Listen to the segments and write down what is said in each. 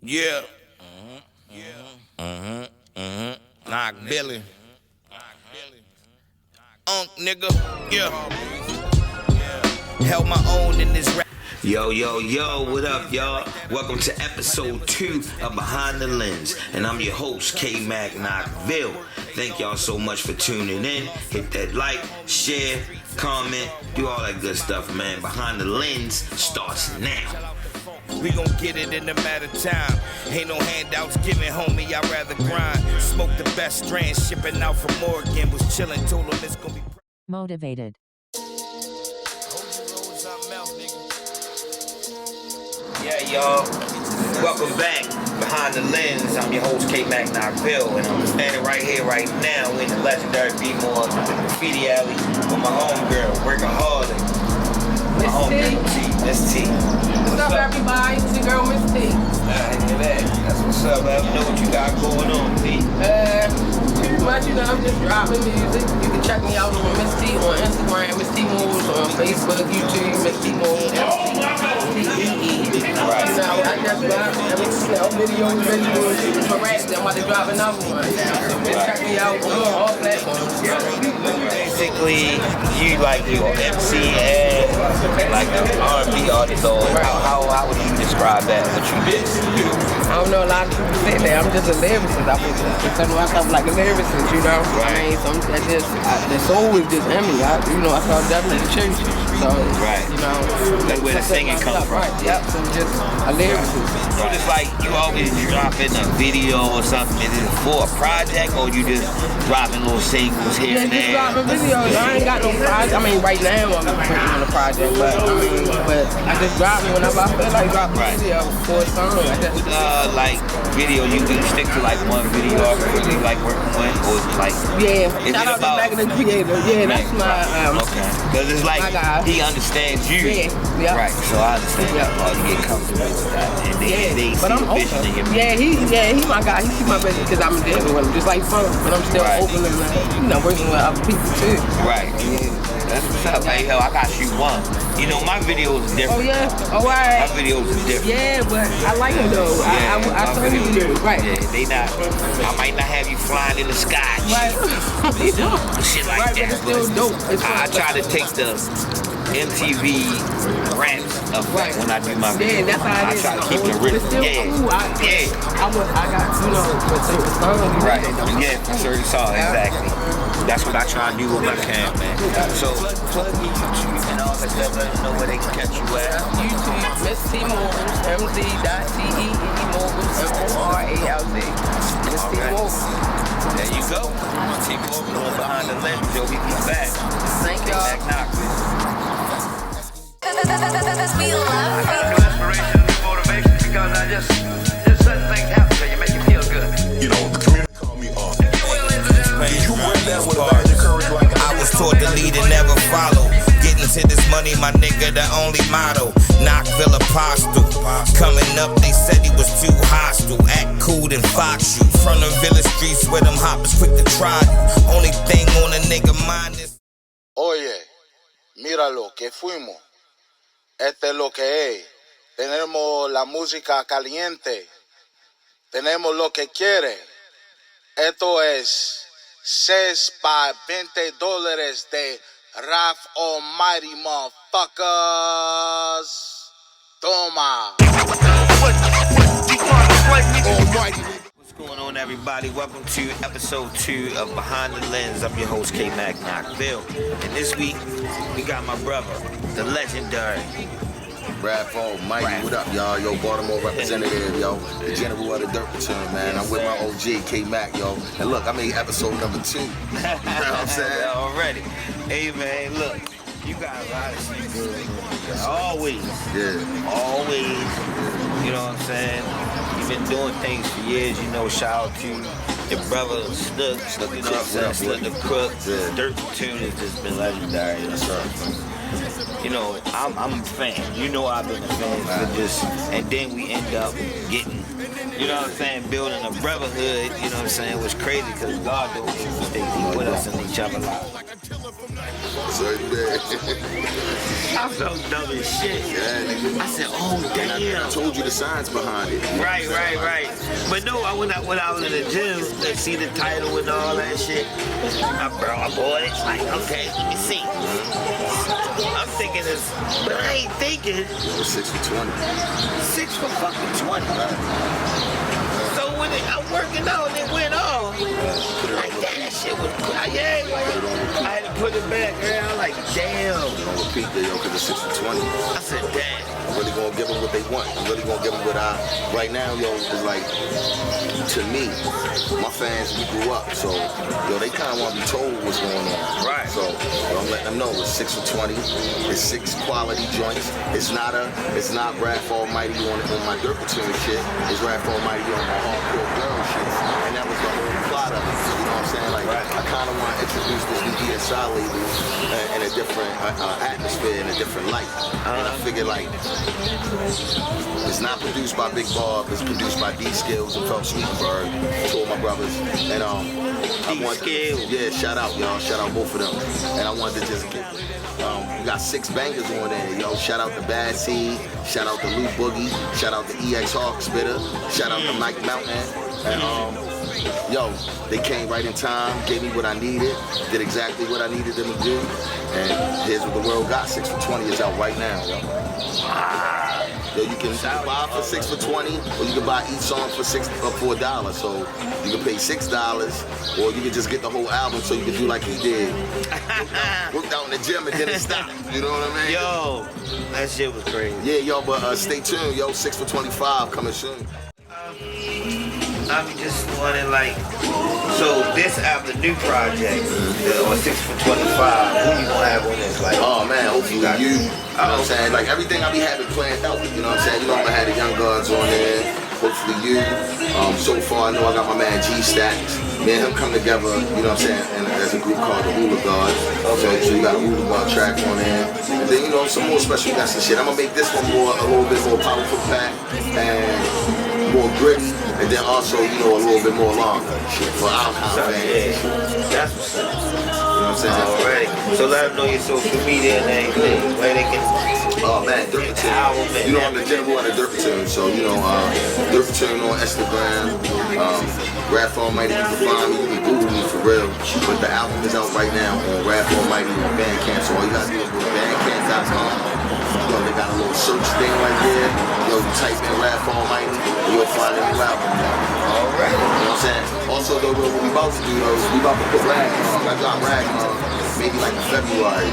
Yeah. Knokville. Nigga. Yeah. Held my own in this rap. Yo, what up, y'all? Welcome to episode 2 of Behind the Lens, and I'm your host, KMack Knokville. Thank y'all so much for tuning in. Hit that like, share, comment, do all that good stuff, man. Behind the Lens starts now. We gon' get it in a matter of time. Ain't no handouts given, homie, I'd rather grind. Smoke the best strand, shipping out from Oregon. Was chillin', told him it's gonna be motivated. Yeah, y'all. Welcome back. Behind the Lens, I'm your host, KMack Knokville, and I'm standing right here, right now, in the legendary Baltimore graffiti alley with my homegirl, workaholic. My homegirl, MS.TEE. What's up, everybody? It's your girl, MS.TEE. That's what's up. Let me know what you got going on, T. Too much, you know, I'm just dropping music. You can check me out on MS.TEE on Instagram, MS.TEE Moves on Facebook, YouTube, MS.TEE Moves, M-S.TEE. Right. You know, I just drop videos, visuals, correct. I'm about to drop another one. Just check me out on all platforms. Basically, you like your MC and like an R&B artist, or how would you describe that? What you did? I don't know, a lot of people say that. I'm just a lyricist. I consider myself like a lyricist, you know? Right. I mean, the soul is just in me. I felt definitely the church. So, right. You know. That's where the singing comes from. Right, yep. So just a lyricist. So it's like you always dropping a video or something. Is it for a project, or you just dropping little singles here and there? Just dropping videos. I ain't got no project. I mean, right now I'm working on a project, but I just drop it whenever I feel like dropping a video for a song. Like video, you can stick to like one video or you like working with, or like shout out to Back in the Creator. Yeah, that's my okay. Because it's like he understands you. Yeah. Right. So I understand that part. You get comfortable with that, and they see the vision in you. He my guy. He see my business because I'm dealing with him, just like fun. But I'm still open and working with other people too. Right. Yeah. That's what's up. Hey, hell, I got you one. You know, my videos are different. Oh, yeah? Oh, all right. My videos are different. Yeah, but I like them, though. Yeah, I told you to do. Right. Yeah, they not. I might not have you flying in the sky. Right. Shit like that. But it's still dope. I try to take the MTV raps effect when I do my videos. Yeah, that's how it is. I try to keep it real. I got, with certain songs. Right. Yeah, for certain songs, exactly. That's what I try to do with my cam, man. So, plug me YouTube and all that stuff. Let them know where they can catch you at. YouTube, MS.TEE Moves, MZ.TEE Moves, MORALZ. MS.TEE Moves. There you go. T Moves on Behind the Lens. Yo, we be back. Thank y'all. KMack Knokville. We love I got new inspiration, new motivation, because I just certain things happen to you, make you feel good. You know, the community call me on. You wear that with a badge of courage like I was taught to lead and never follow. Getting to this money, my nigga, the only motto. Knokville apostle. Coming up, they said he was too hostile. Act cool and fox you. From the village streets where them hoppers quick to try you. Only thing on a nigga mind is. Oye, mira lo que fuimos. Este es lo que es. Tenemos la música caliente. Tenemos lo que quiere. Esto es 6 by $20 de RAF Almighty, motherfuckers. Toma. What's going on, everybody? Welcome to episode 2 of Behind the Lens. I'm your host, KMack Knokville. And this week, we got my brother, the legendary RAF Almighty, what up, y'all? Yo, Baltimore representative, yo. The general of the dirt return, man. I'm with my OG, KMack, yo. And look, I made episode number 2. You know what I'm saying? Already. Hey, man, look. You got a lot of shit good. Always. Yeah. Always. You know what I'm saying? You've been doing things for years, you know. Shout out to your brother, Snook. You know what I'm saying? Snook the Crook. Yeah. Dirt Tune has just been legendary. That's right. you know, I'm a fan. You know I've been a fan for just, and then we end up getting, you know what I'm saying, building a brotherhood, you know what I'm saying, it was crazy because God don't make mistakes. He put us in each other's lives. I felt dumb as shit. I said, oh damn. I told you the science behind it. Right. But no, when I was in the gym, they see the title and all that shit. I bought it. Like, okay, let me see. I'm thinking this, but I ain't thinking. It was 6 for 20. 6 for fucking 20. So when I'm working out and it went off, like that shit was cool. Yeah, I had to put it back, man. I'm like, damn. Don't repeat that, yo, because it's 6 for 20. I said, damn. I'm really gonna give them what they want. I'm really gonna give them what right now, yo, is like, to me, my fans, we grew up, so, yo, they kind of want to be told what's going on. Right. So, yo, I'm letting them know it's 6 for 20. It's 6 quality joints. It's not RAF Almighty on my dirt platoon shit. It's RAF Almighty on my hardcore girl shit. And that was the whole plot of it. You know what I'm saying? Like, I kind of want to introduce this new DSI label in a different atmosphere, in a different light. And I figured, like, it's not produced by Big Bob, it's produced by D-Skills and Felt Sweetberg, two of my brothers. And yeah, shout out, y'all. Shout out both of them. And I wanted to just give, we got 6 bangers on there, yo. Shout out to Bad Seed, shout out to Lou Boogie, shout out to EX Hawk Spitter, shout out to Mike Mountain. And yo, they came right in time, gave me what I needed, did exactly what I needed them to do. And here's what the world got. 6 for 20 is out right now, yo. Yo, you can buy for 6 for 20, or you can buy each song for $1. So you can pay $6, or you can just get the whole album so you can do like he did. Worked out in the gym and didn't stop. You know what I mean? Yo, that shit was crazy. Yeah, yo, but stay tuned, yo. 6 for 25 coming soon. I'm just wondering, like, so this album, the new project, or 6 for 25, who you gonna have on this? Like, oh man, hopefully you know what I'm saying? Like everything I be having planned out, you know what I'm saying? You know I'm gonna have the Young Guards on there, hopefully you. So far I know I got my man G-Stacks. Me and him come together, you know what I'm saying, and there's a group called the Hula Guard. Okay. So you got a Hula Guard track on there. And then, you know, some more special guests and shit. I'm gonna make this one a little bit more powerful pack and more gritty. And then also, you know, a little bit more longer shit for our kind of fans. That's what's up. You know what I'm saying? Alright. So let them know your social media and everything, where they can. Oh man, Dirt Platoon. You know I'm the general of the Dirt Platoon, so you know Dirt Platoon on Instagram. RAF Almighty, you can find me, you can Google me for real. But the album is out right now on RAF Almighty on Bandcamp, so all you gotta do is go to bandcamp.com. Yo, they got a little search thing right there. Yo, you type in RAF Almighty, and you'll find a new album. Alright. You know what I'm saying? Also though, what we about to do though, is we about to put Rag on. I got Rag on maybe like in February.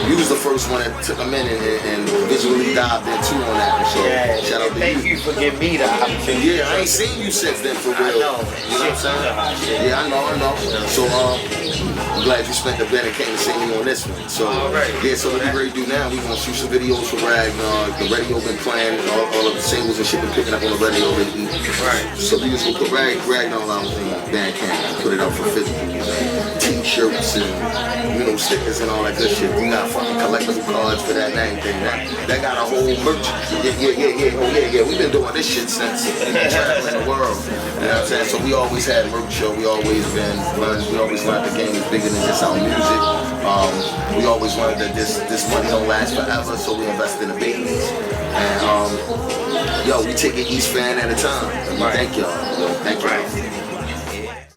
You was the first one that took a minute and visually dived into on that. So shout out to thank you for giving me the opportunity. Yeah, I ain't seen you since then for real. I know. You know what I'm saying? Yeah, I know. So I'm glad you spent the bed and came to see me on this one. So yeah, so what we ready to do now, we gonna shoot some videos for Rag. The radio been playing, all of the singles and shit been picking up on the radio lately. Right. So we just gonna put Rag on our Bandcamp, put it out for physical. T-shirts and, you know, stickers and all that good shit. We got fucking collectible cards for that and everything. That got a whole merch. Yeah. We've been doing this shit since traveling the world. You know what I'm saying? So we always had merch, yo. We always learned the game is bigger than just our music. We always learned that this money don't last forever, so we invest in the babies. And yo, we take it each fan at a time. And we thank y'all. Yo, thank y'all.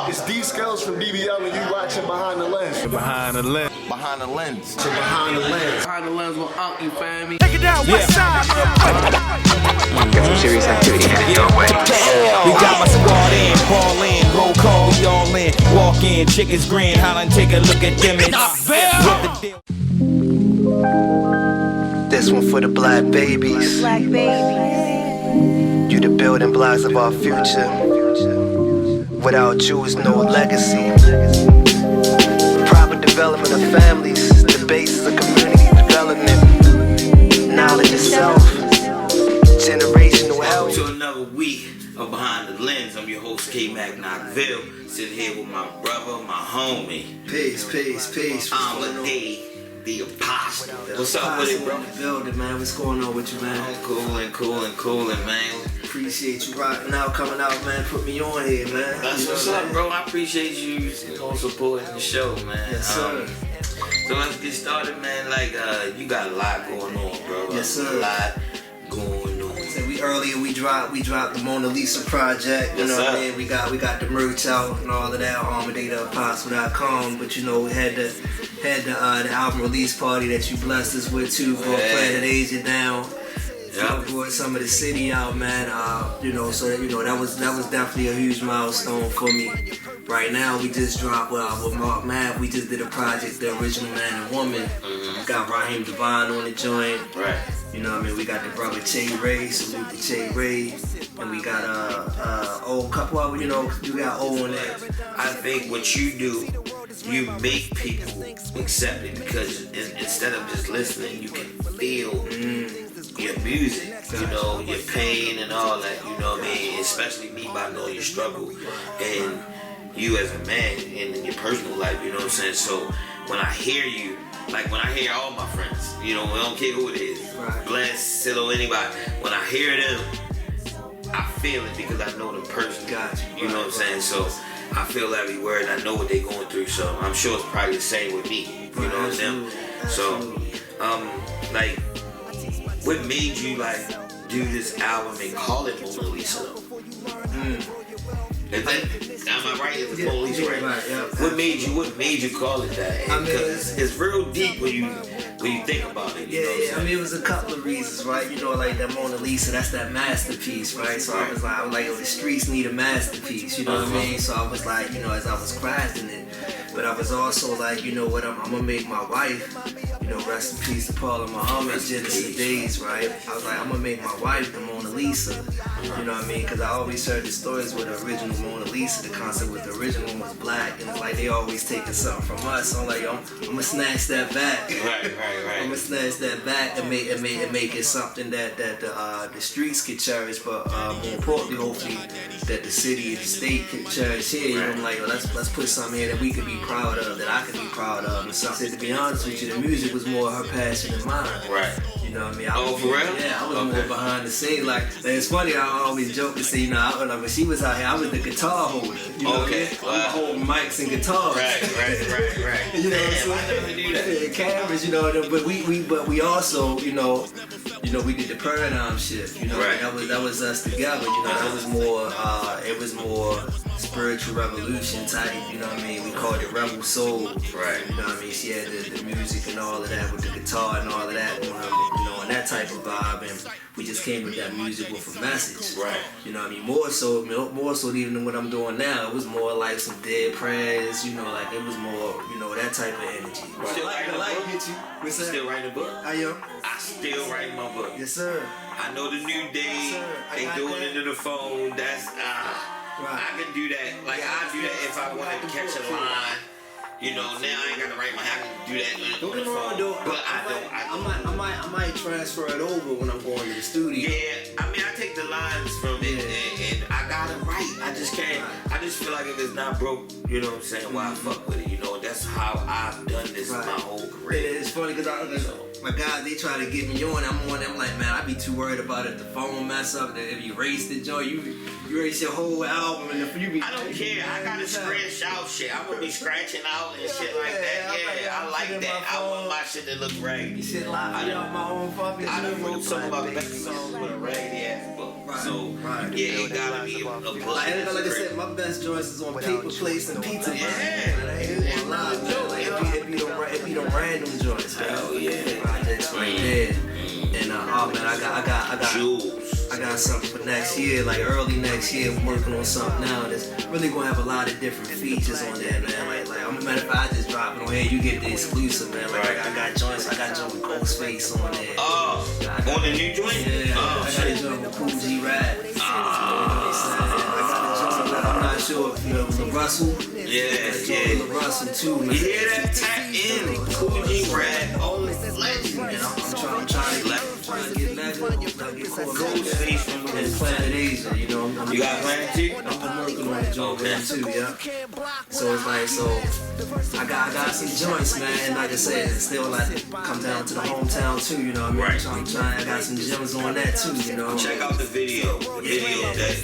It's D-Skills from DBL and you watching Behind the Lens. Behind the Lens. Behind the Lens. Behind the Lens. Behind the Lens with Unc, you feel me? Take it down, west side. Get some serious activity headed your way. We got my squad in, ball in, roll call, we all in. Walk in, chickens grin, hollering, take a look at them. This one for the black babies. You the building blocks of our future. Without you is no legacy. Proper development of families, the basis of community development. Knowledge itself, generational health. To another week of Behind the Lens. I'm your host KMack Knokville, sitting here with my brother, my homie. Peace. ALMIGHTY, the apostle. What's up with it, bro? Building, man. What's going on with you, man? I'm cooling, man. Appreciate you rocking out, coming out, man. Put me on here, man. That's what's up, bro. I appreciate you supporting the show, man. Yes, sir. So let's get started, man. Like, you got a lot going on, bro. Yes, sir. A lot going on. So we dropped the Mona Lisa project. You know what I mean? We got the merch out and all of that. ALMIGHTY&AMADE.com. But you know, we had the album release party that you blessed us with too. Brought Planet Asia down. Yeah. Brought some of the city out, man. You know, so that, you know, that was definitely a huge milestone for me. Right now, we just dropped with Mark Mav. We just did a project, The Original Man and Woman. Got Raheem Devine on the joint. Right. You know what I mean? We got the brother Che Ray, salute to Che Ray. And we got a couple of, you know, you got O on there. I think what you do, you make people accept it because instead of just listening, you can feel your music, you know, your pain and all that, you know what I mean? Especially me by knowing your struggle and you as a man in your personal life, you know what I'm saying? So when I hear you, like when I hear all my friends, you know, I don't care who it is, Bless, Silo, anybody, when I hear them, I feel it because I know them personally, you know what I'm saying? So I feel every word, I know what they're going through, so I'm sure it's probably the same with me, you know what I'm saying? So, like, what made you like do this album and call it Mona Lisa though? Am I right? It's Mona Lisa, right? What made you call it that? Because it's real deep when you think about it. You know what I'm saying? I mean, it was a couple of reasons, right? You know, like that Mona Lisa, that's that masterpiece, right? So I was like, the streets need a masterpiece, you know what I mean? So I was like, you know, as I was crafting it, but I was also like, you know what, I'm gonna make my wife, you know, rest in peace to Paula Muhammad, Genesis Days, right? I was like, I'm gonna make my wife the Mona Lisa, you know what I mean? Because I always heard the stories with the original Mona Lisa, the concept with the original one was black, and it's like they always taking something from us. So I'm like, yo, I'm gonna snatch that back. Right. I'm gonna snatch that back and make it something that the streets can cherish, but more importantly, hopefully, that the city and the state can cherish here. You know, I'm like, let's put something here that we can be proud of, that I can be proud of. And so, to be honest with you, the music was more her passion than mine. Right. You know what I mean? For real? Yeah, I was more behind the scenes. Like, it's funny, I always joke and say, you know, when she was out here, I was the guitar holder. You know what I mean? I'm holding mics and guitars. Right. You know what I'm saying? I never knew that. Cameras, you know, but we also, you know, we did the paradigm shift. You know, that was us together. You know, that was more, it was more spiritual revolution type. You know what I mean? We called it Rebel Soul. Right. You know what I mean? She had the music and all of that with the guitar and all of that. You know, and that type of vibe, and we just came with that music with a message. Right. You know what I mean? More so even than what I'm doing now. It was more like some dead prayers, you know, like it was more, you know, that type of energy. Right. Still writing a book? I am. I still writing my book. Yes, sir. I know the new day, they doing it to the phone, that's, I can do that. Like, I do that if I want to catch a line. You know, now I ain't got to write my, I can do that on the phone. But I might transfer it over when I'm going to the studio. Yeah, I mean, I take the lines from it and I got it right. I just can't. I just feel like if it's not broke, you know what I'm saying, why I fuck with it, you know? That's how I've done this my whole career. It's funny because my guys, they try to get me on. I'm like, man, I be too worried about if the phone mess up, that if you erase the joint, you erase your whole album, and if you be. I don't care. I gotta scratch out shit. I'm gonna be scratching out and shit like that. Yeah, I like that. I want my shit to look raggedy. Shit like I on my own fucking. I done wrote some of my best songs with a raggedy ass book. So yeah, it gotta be a book. Like I said, my best joints is on paper plates and pizza. Yeah. I ain't gonna lie, man. Like it be the random joints. Hell yeah. Projects right there. And oh man, I got Jules. I got something for next year, like early next year. I'm working on something now that's really gonna have a lot of different features on there, man. Like I'm a matter of fact, I just drop it on here, you get the exclusive, man. Like I got joints with Ghostface on there. Oh, on the new joint? Yeah, I got a joint with Cool G Rap. I got a joint with, I'm not sure if you know the Russell. Yeah. The Russell too, man. You hear that? Tap in, Cool G Rap, oh, legend. And I'm trying to get legend. Ghostface from Planet Asia, you know. You got Planet T? I'm working on the joint with him too, yeah. So it's like, I got some joints, man, and like I said, it's still like to come down to the hometown too, you know what I mean? Right. I'm trying, I got some gems on that too, you know. Check out the video. That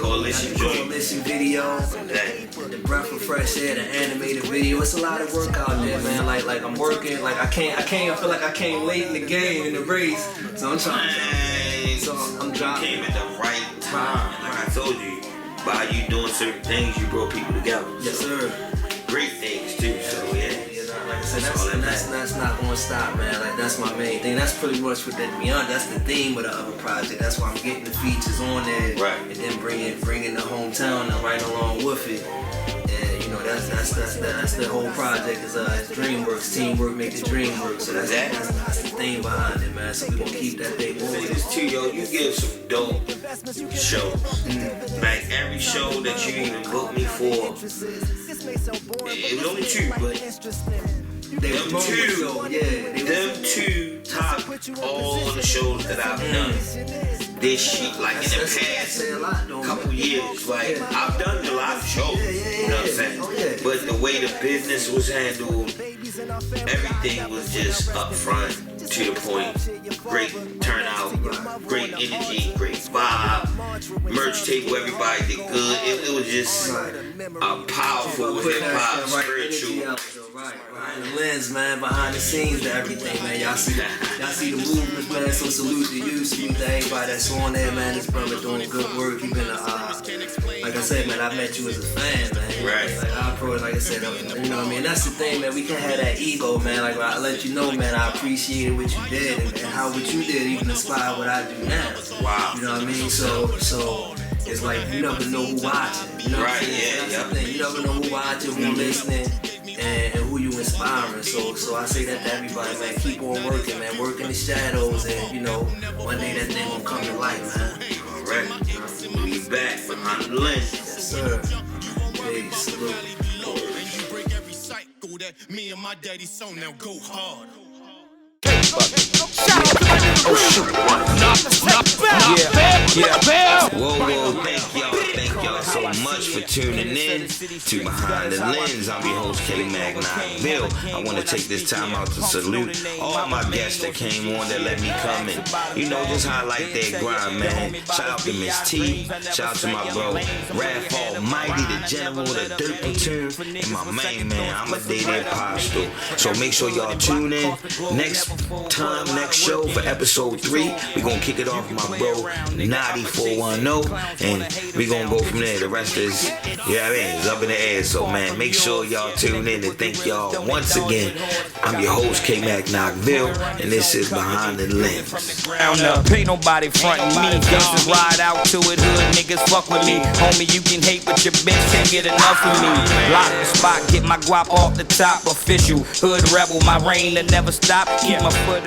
Coalition video, the Breath of Fresh Air, the animated video. It's a lot of work out there, man. Like I'm working, like I feel like I came late in the game, in the race. So I'm trying. So I'm dropping. Came at the right time. Like I told you, by you doing certain things, you brought people together. Yes, sir. Great things too. So yeah. Like I said, that's not gonna stop, man. Like that's my main thing. That's pretty much what that beyond. That's the theme of the other project. That's why I'm getting the features on there, right? And then bringing the hometown right along with it. And you know that's the whole project is DreamWorks, teamwork make the dream work. So that's the thing behind it, man. So we gonna keep that thing moving. This too, yo. You give some dope shows. Like every show that you even booked me for. It was only two, but them two top all the shows that I've done. This shit, like in the past couple years, like I've done a lot of shows, you know what I'm saying? But the way the business was handled, everything was just upfront, to the point. Great turnout, great energy, great vibe. Merch table, everybody did good. It was just a powerful hip-hop, spiritual. Behind the lens, man, behind the scenes to everything, man. Y'all see the movement, man. So salute to you, salute to everybody that's on there, man. This brother doing good work. He been like I said, man, I met you as a fan, man. Right. Like I said, you know what I mean? That's the thing, man. We can't have that ego, man. Like I let you know, man, I appreciated what you did and how what you did even inspired what I do now. Wow. You know what I mean? So it's like you never know who watching. You know what I'm saying? That's the thing. You never know who watching, who listening, and who you inspiring. So I say that to everybody, man. Keep on working, man. Work in the shadows, and you know, one day that thing gonna come to light, man. Alright. We back behind the lens. Yes, sir. Peace. Salute. Me and my daddy song now go hard. Whoa, thank y'all so much for tuning in to Behind the Lens. I'm your host, KMack Knokville. I want to take this time out to salute all my guests that came on that let me come and, you know, just highlight their grind, man. Shout out to MS.TEE, shout out to my bro, RAF Almighty, the General, the Dirt Platoon, and my main man, I'm a Day Apostle. So make sure y'all tune in next show for episode 3. We're gonna kick it off with my bro Naughty 410, and we're gonna go from there. The rest is, you know what I mean, it's up in the air. So man, make sure y'all tune in, and thank y'all once again. I'm your host, KMack Knokville, and this is Behind the Lens. Round up, ain't nobody frontin' me. Gangsters ride out to it, hood niggas fuck with me. Homie, you can hate, but your bitch can't get enough of me. Lock the spot, get my guap off the top. Official hood rebel, my reign to never stop. Keep my foot on.